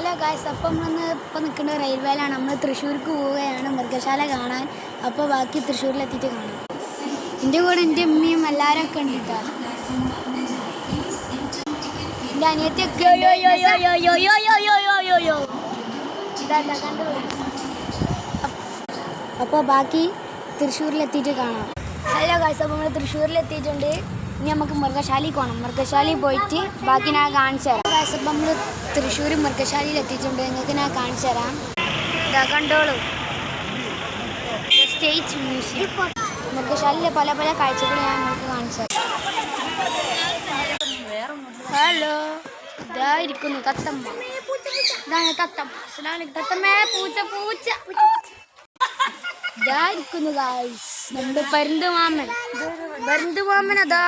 Hello guys, അപ്പം നമ്മൾ ഇപ്പോൾ നിൽക്കുന്ന റെയിൽവേയിലാണ്. നമ്മൾ തൃശ്ശൂർക്ക് പോവുകയാണ് മൃഗശാല കാണാൻ. അപ്പോൾ ബാക്കി തൃശ്ശൂരിലെത്തിയിട്ട് കാണാം. എൻ്റെ കൂടെ എൻ്റെ ഉമ്മയും എല്ലാവരും ഒക്കെ ഉണ്ട് കേട്ടോ. എൻ്റെ അനിയത്തിയൊക്കെ അപ്പോൾ ബാക്കി തൃശ്ശൂരിലെത്തിയിട്ട് കാണാം. ഹലോ ഗായ്സ്, അപ്പോൾ നമ്മൾ തൃശ്ശൂരിലെത്തിയിട്ടുണ്ട്. ഇനി നമുക്ക് മൃഗശാലയിൽ പോകണം. മൃഗശാലയിൽ പോയിട്ട് ബാക്കി ഞാൻ കാണിച്ചു തരാം. ഗായ്സ്, അപ്പോൾ നമ്മൾ തൃശ്ശൂർ മൃഗശാലയിൽ എത്തിയിട്ടുണ്ട്. നിങ്ങൾക്ക് ഞാൻ കാണിച്ചു തരാം. ഇതാ കണ്ടോളൂ, സ്റ്റേറ്റ് മ്യൂസിയം. മൃഗശാലയിലെ പല പല കാഴ്ചകൾ ഞാൻ നിങ്ങൾക്ക് കാണിച്ചു തരാം. ഹലോ, ഇതായിരിക്കുന്നു തത്തമ്മ. ഇതാണ് തത്തമ്മ. തത്തമ്മേ, പൂച്ച പൂച്ച ഇതായിരിക്കുന്നു ഗായ്സ് നമ്മുടെ പരുന്തുമാമൻ. പരുന്തുമാമൻ അതാ.